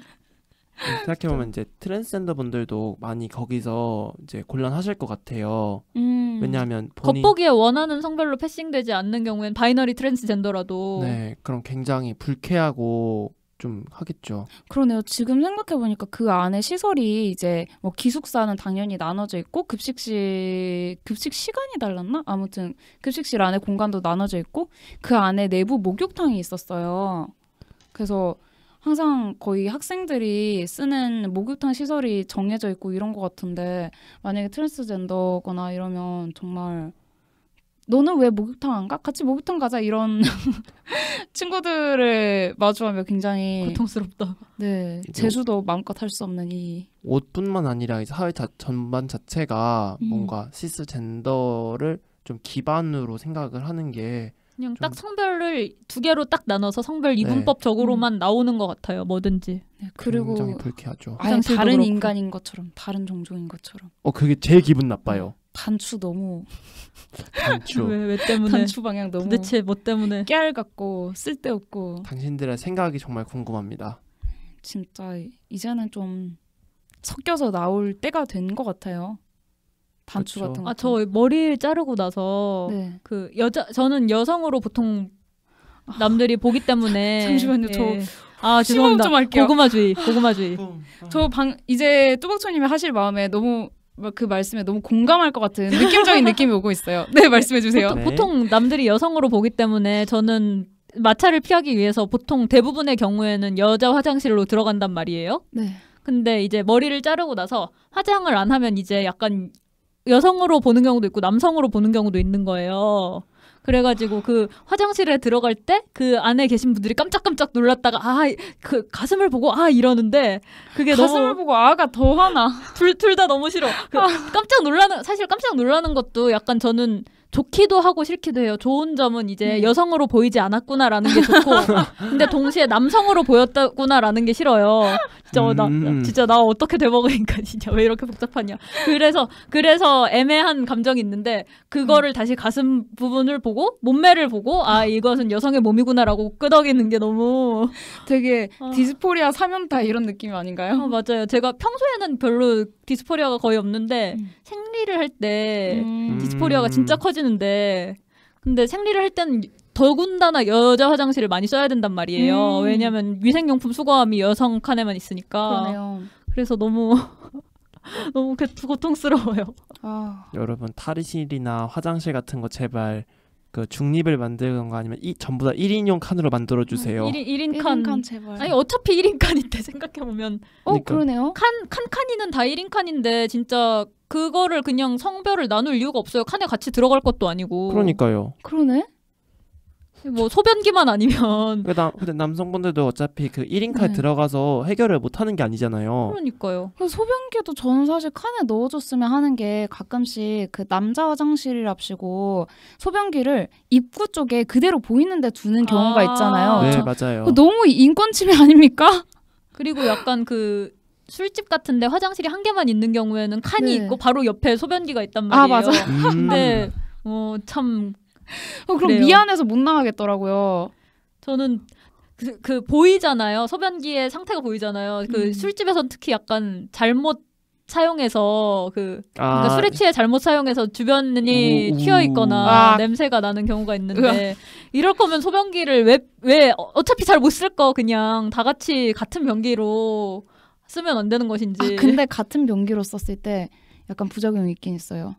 생각해보면 이제 트랜스젠더 분들도 많이 거기서 이제 곤란하실 것 같아요. 왜냐하면 본인 겉보기에 원하는 성별로 패싱되지 않는 경우엔 바이너리 트랜스젠더라도 네 그럼 굉장히 불쾌하고 좀 하겠죠. 그러네요. 지금 생각해보니까 그 안에 시설이 이제 뭐 기숙사는 당연히 나눠져 있고 급식 시간이 달랐나? 아무튼 급식실 안에 공간도 나눠져 있고 그 안에 내부 목욕탕이 있었어요. 그래서 항상 거의 학생들이 쓰는 목욕탕 시설이 정해져 있고 이런 것 같은데 만약에 트랜스젠더거나 이러면 정말 너는 왜 목욕탕 안 가? 같이 목욕탕 가자 이런 친구들을 마주하면 굉장히 고통스럽다. 네 제주도 마음껏 할 수 없는 이 옷뿐만 아니라 이 사회 전반 자체가 뭔가 시스젠더를 좀 기반으로 생각을 하는 게 그냥 딱 성별을 두 개로 딱 나눠서 성별 네. 이분법적으로만 나오는 것 같아요. 뭐든지. 네, 그리고 굉장히 불쾌하죠. 아예 화장실도 다른 그렇고. 인간인 것처럼 다른 종족인 것처럼 그게 제일 기분 나빠요. 단추 너무 단추. 왜 때문에? 단추 방향 너무 도대체 뭐 때문에? 깨알 같고 쓸데없고 당신들의 생각이 정말 궁금합니다. 진짜 이제는 좀 섞여서 나올 때가 된 것 같아요. 단추 그쵸. 같은 거. 아 저 머리를 자르고 나서 네. 그 저는 여성으로 보통 남들이 보기 때문에 잠시만요. 저 아 심호흡 죄송합니다. 좀 할게요. 고구마주의. 저 이제 뚜벅초님이 하실 마음에 너무 그 말씀에 너무 공감할 것 같은 느낌적인 느낌이 오고 있어요. 네, 말씀해 주세요. 네. 보통 남들이 여성으로 보기 때문에 저는 마찰을 피하기 위해서 보통 대부분의 경우에는 여자 화장실로 들어간단 말이에요. 네. 근데 이제 머리를 자르고 나서 화장을 안 하면 이제 약간 여성으로 보는 경우도 있고 남성으로 보는 경우도 있는 거예요. 그래가지고 그 화장실에 들어갈 때 그 안에 계신 분들이 깜짝깜짝 놀랐다가 그 가슴을 보고 이러는데 그게 가슴을 너무 보고 아가 더 화나. 둘 다 너무 싫어. 사실 깜짝 놀라는 것도 약간 저는 좋기도 하고 싫기도 해요. 좋은 점은 이제 여성으로 보이지 않았구나라는 게 좋고, 근데 동시에 남성으로 보였구나라는 게 싫어요. 진짜 나 어떻게 돼먹은 인간이냐? 왜 이렇게 복잡하냐? 그래서 애매한 감정이 있는데 그거를 다시 가슴 부분을 보고 몸매를 보고 이것은 여성의 몸이구나라고 끄덕이는 게 너무 되게 디스포리아 사면타 이런 느낌이 아닌가요? 맞아요. 제가 평소에는 별로 디스포리아가 거의 없는데 생리를 할 때 디스포리아가 진짜 커지는데 근데 생리를 할 때는 더군다나 여자 화장실을 많이 써야 된단 말이에요. 왜냐하면 위생용품 수거함이 여성 칸에만 있으니까. 그러네요. 그래서 너무 고통스러워요. 여러분 탈의실이나 화장실 같은 거 제발 그 중립을 만들던가 아니면 전부 다 1인용 칸으로 만들어 주세요. 1인 칸 제발. 아니 어차피 1인 칸인데 생각해보면 그러니까. 그러네요. 칸칸이는 다 1인 칸인데 진짜 그거를 그냥 성별을 나눌 이유가 없어요. 칸에 같이 들어갈 것도 아니고. 그러니까요. 그러네. 뭐 소변기만 아니면. 근데 남성분들도 어차피 그 1인 칸에 들어가서 해결을 못 하는 게 아니잖아요. 그러니까요. 소변기도 저는 사실 칸에 넣어줬으면 하는 게 가끔씩 그 남자 화장실이랍시고 소변기를 입구 쪽에 그대로 보이는데 두는 경우가 있잖아요. 네, 맞아요. 너무 인권 침해 아닙니까? 그리고 약간 그 술집 같은데 화장실이 한 개만 있는 경우에는 칸이 있고 바로 옆에 소변기가 있단 말이에요. 맞아. 근데 참 그럼 그래요. 미안해서 못 나가겠더라고요. 저는 그 보이잖아요. 소변기의 상태가 보이잖아요. 그 술집에서는 특히 약간 잘못 사용해서 그러니까 술에 취해 잘못 사용해서 주변이 튀어 있거나 냄새가 나는 경우가 있는데 이럴 거면 소변기를 왜 어차피 잘 못 쓸 거 그냥 다 같이 같은 변기로 쓰면 안 되는 것인지. 근데 같은 변기로 썼을 때 약간 부작용이 있긴 있어요.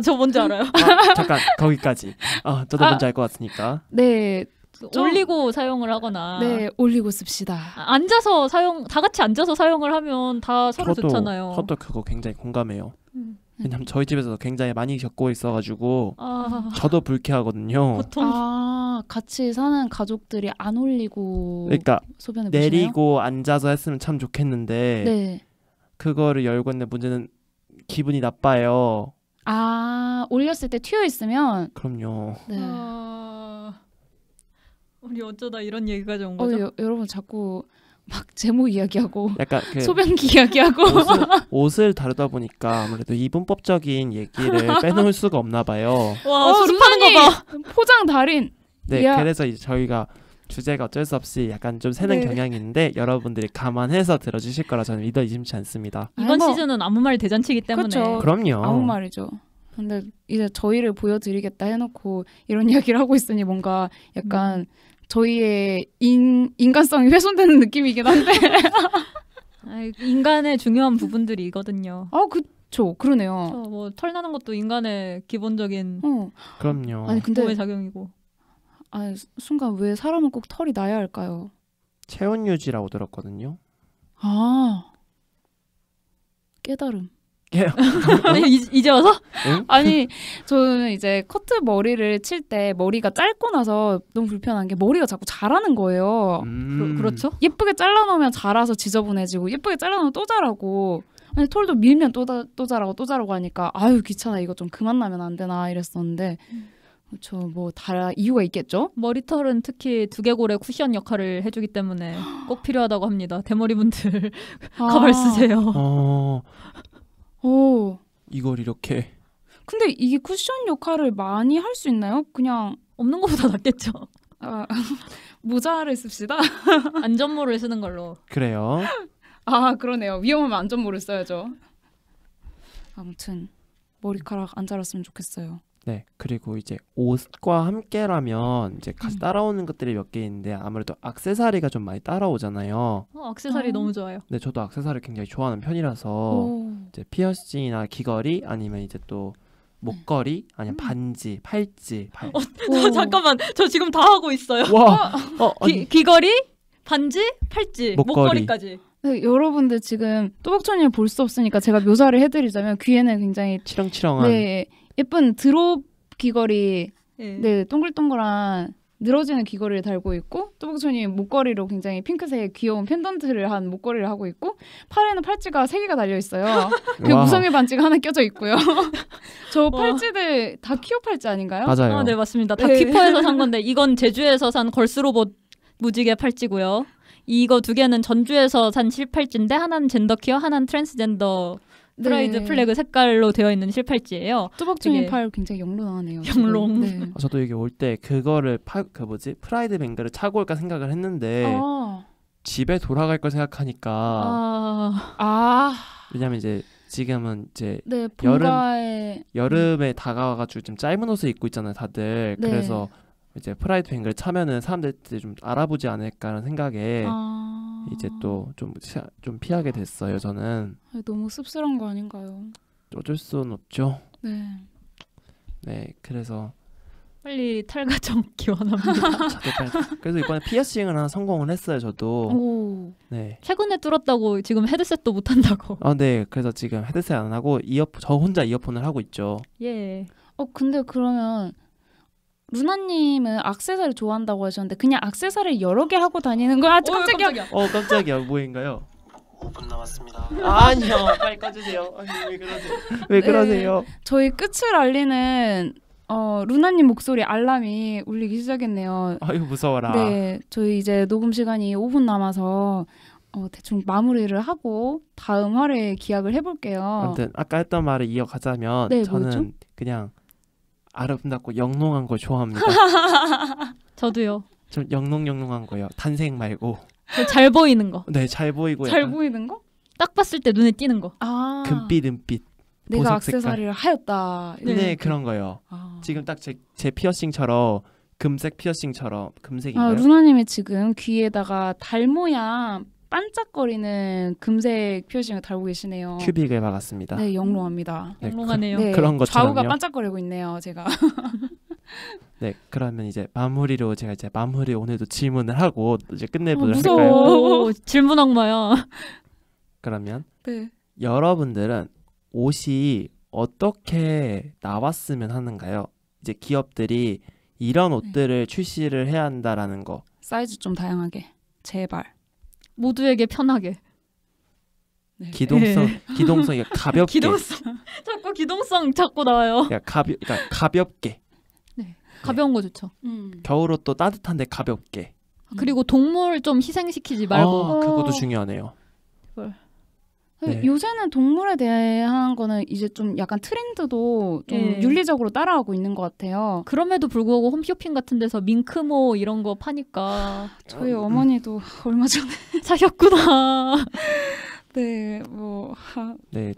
저 뭔지 알아요. 잠깐 거기까지. 저도 뭔지 알 것 같으니까. 네. 올리고 사용을 하거나. 네, 올리고 씁시다. 다 같이 앉아서 사용을 하면 다 서로 좋잖아요. 저도 그거 굉장히 공감해요. 왜냐면 저희 집에서도 굉장히 많이 겪고 있어가지고 아, 저도 불쾌하거든요. 보통 같이 사는 가족들이 안 올리고 그러니까 소변을 보시나요? 내리고 앉아서 했으면 참 좋겠는데 네. 그거를 열고 있는데 문제는 기분이 나빠요. 올렸을 때 튀어 있으면 그럼요. 네. 우리 어쩌다 이런 얘기까지 온 거죠? 여러분 자꾸 막 제목 이야기하고 약간 그 소변기 이야기하고 옷을 다루다 보니까 아무래도 이분법적인 얘기를 빼놓을 수가 없나 봐요. 와, 수습하는 거 봐. 포장 달인. 네, 이야. 그래서 이제 저희가 주제가 어쩔 수 없이 약간 좀 새는 네. 경향이 있는데 여러분들이 감안해서 들어주실 거라 저는 믿어 의심치 않습니다. 이번 뭐, 시즌은 아무 말 대잔치기 때문에. 그쵸. 그럼요. 아무 말이죠. 근데 이제 저희를 보여드리겠다 해놓고 이런 이야기를 하고 있으니 뭔가 약간 저희의 인간성이 훼손되는 느낌이긴 한데. 인간의 중요한 부분들이거든요. 그쵸. 그러네요. 뭐 털 나는 것도 인간의 기본적인 그럼요. 아니 근데 보호의 작용이고. 순간 왜 사람은 꼭 털이 나야 할까요? 체온 유지라고 들었거든요. 깨달음. 이제 와서? 응? 아니 저는 이제 커트 머리를 칠 때 머리가 짧고 나서 너무 불편한 게 머리가 자꾸 자라는 거예요. 그렇죠? 예쁘게 잘라놓으면 자라서 지저분해지고 예쁘게 잘라놓으면 또 자라고 아니 털도 밀면 또 자라고 또 자라고 하니까 아유 귀찮아 이거 좀 그만 나면 안 되나 이랬었는데 그렇죠 뭐 다 이유가 있겠죠? 머리털은 특히 두개골의 쿠션 역할을 해주기 때문에 꼭 필요하다고 합니다. 대머리분들 가발 쓰세요. 오. 이걸 이렇게 근데 이게 쿠션 역할을 많이 할 수 있나요? 그냥 없는 것보다 낫겠죠. 모자를 씁시다. 안전모를 쓰는 걸로. 그래요. 그러네요. 위험하면 안전모를 써야죠. 아무튼 머리카락 안 자랐으면 좋겠어요. 네, 그리고 이제 옷과 함께라면 이제 같이 따라오는 것들이 몇 개 있는데 아무래도 액세서리가 좀 많이 따라오잖아요. 액세서리 너무 좋아요. 네, 저도 액세서리 굉장히 좋아하는 편이라서 이제 피어싱이나 귀걸이 아니면 이제 또 목걸이 아니면 반지, 팔찌. 잠깐만, 저 지금 다 하고 있어요. 와, 귀걸이, 반지, 팔찌, 목걸이까지. 네, 여러분들 지금 또박천이를 볼 수 없으니까 제가 묘사를 해드리자면 귀에는 굉장히 치렁치렁한 예쁜 드롭 귀걸이 네. 동글동글한 늘어지는 귀걸이를 달고 있고 또박천이 목걸이로 굉장히 핑크색 귀여운 펜던트를 한 목걸이를 하고 있고 팔에는 팔찌가 3개가 달려 있어요. 그 무성의 반지가 하나 껴져 있고요. 저 팔찌들 다 키오 팔찌 아닌가요? 맞아요. 네, 맞습니다. 다 키퍼에서 산 건데 이건 제주에서 산 걸스로봇 무지개 팔찌고요. 이거 2개는 전주에서 산 실팔찌인데 하나는 젠더키어, 하나는 트랜스젠더 프라이드 플래그 색깔로 되어 있는 실팔찌예요. 또박천이 팔 굉장히 영롱하네요. 영롱. 네. 저도 여기 올 때 그거를 프라이드 뱅글을 차고 올까 생각을 했는데 집에 돌아갈 걸 생각하니까 왜냐면 이제 지금은 이제 여름에 다가와가지고 좀 짧은 옷을 입고 있잖아요, 다들. 네. 그래서 이제 프라이드 뱅글 차면은 사람들이 좀 알아보지 않을까라는 생각에 이제 또 좀 피하게 됐어요, 저는. 너무 씁쓸한 거 아닌가요? 어쩔 수는 없죠. 네. 네, 그래서 빨리 탈가정 기원합니다. 그래서 이번에 피어싱을 하나 성공을 했어요, 저도. 네. 최근에 뚫었다고 지금 헤드셋도 못 한다고. 네, 그래서 지금 헤드셋 안 하고 저 혼자 이어폰을 하고 있죠. 예. 근데 그러면 루나님은 액세서리 좋아한다고 하셨는데 그냥 액세서리 여러 개 하고 다니는 거야? 깜짝이야. 깜짝이야. 뭐인가요? 5분 남았습니다. 아니요, 빨리 꺼주세요. 아니, 왜 그러세요? 저희 끝을 알리는 루나님 목소리 알람이 울리기 시작했네요. 아유, 무서워라. 네, 저희 이제 녹음 시간이 5분 남아서 대충 마무리를 하고 다음 화를 기약을 해볼게요. 아무튼 아까 했던 말을 이어가자면 저는 뭐죠? 그냥 아름답고 영롱한 걸 좋아합니다. 저도요. 좀 영롱한 거요. 단색 말고. 잘 보이는 거. 네, 잘 보이고 잘 보이는 거? 딱 봤을 때 눈에 띄는 거. 금빛. 내가 액세서리를 하였다. 네, 그런 거요. 지금 딱 제 피어싱처럼 금색 피어싱처럼 금색인가요? 루나님이 지금 귀에다가 달 모양 반짝거리는 금색 피어싱을 달고 계시네요. 큐빅을 박았습니다. 네, 영롱합니다. 영롱하네요. 네, 그런 것처럼요. 좌우가 반짝거리고 있네요, 제가. 네, 그러면 이제 마무리로 제가 이제 오늘도 질문을 하고 이제 끝내보도록 무서워. 할까요? 질문 악마야. 그러면 네. 여러분들은 옷이 어떻게 나왔으면 하는가요? 이제 기업들이 이런 옷들을 출시를 해야 한다라는 거. 사이즈 좀 다양하게. 제발. 모두에게 편하게. 네. 기동성이 가볍게. 기동성. 자꾸 기동성 자꾸 나와요. 그러니까 가볍게. 가벼운 거 좋죠. 겨울옷도 따뜻한데 가볍게. 그리고 동물 좀 희생시키지 말고. 그것도 중요하네요. 네. 요새는 동물에 대한 거는 이제 좀 약간 트렌드도 좀 예. 윤리적으로 따라가고 있는 것 같아요. 그럼에도 불구하고 홈쇼핑 같은 데서 밍크모 이런 거 파니까 저희 어머니도 얼마 전에 사셨구나. 네, 네,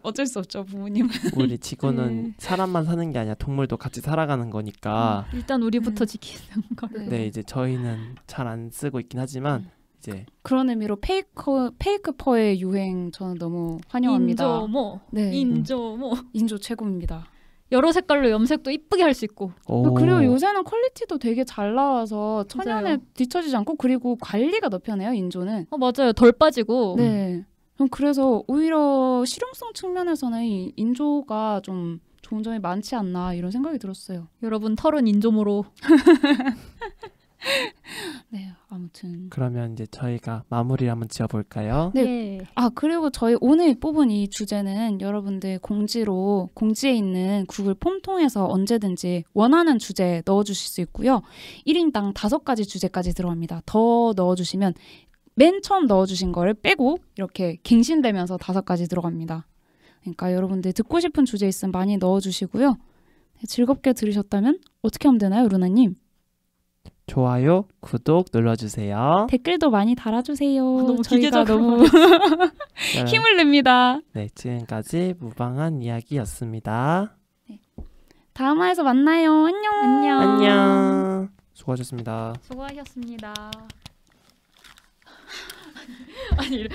어쩔 수 없죠, 부모님. 우리 지구는 사람만 사는 게 아니라 동물도 같이 살아가는 거니까. 일단 우리부터 지키는 걸로. 네, 이제 저희는 잘 안 쓰고 있긴 하지만 이제 그런 의미로 페이크 퍼의 유행 저는 너무 환영합니다. 인조모, 네, 인조모. 인조 최고입니다. 여러 색깔로 염색도 이쁘게 할 수 있고. 그리고 요새는 퀄리티도 되게 잘 나와서 천연에 맞아요. 뒤처지지 않고 그리고 관리가 더 편해요, 인조는. 맞아요. 덜 빠지고. 네. 그래서 오히려 실용성 측면에서는 이 인조가 좀 좋은 점이 많지 않나 이런 생각이 들었어요. 여러분 털은 인조모로. 네, 아무튼. 그러면 이제 저희가 마무리를 한번 지어볼까요? 네. 그리고 저희 오늘 뽑은 이 주제는 여러분들 공지에 있는 구글 폼 통해서 언제든지 원하는 주제 넣어주실 수 있고요. 1인당 5가지 주제까지 들어갑니다. 더 넣어주시면 맨 처음 넣어주신 거를 빼고 이렇게 갱신되면서 5가지 들어갑니다. 그러니까 여러분들 듣고 싶은 주제 있으면 많이 넣어주시고요. 즐겁게 들으셨다면 어떻게 하면 되나요, 루나님? 좋아요, 구독 눌러주세요. 댓글도 많이 달아주세요. 너무 저희가 기계적으로 너무 힘을 냅니다. 네, 지금까지 무방한 이야기였습니다. 다음 화에서 만나요. 안녕. 안녕. 수고하셨습니다. 수고하셨습니다. 아니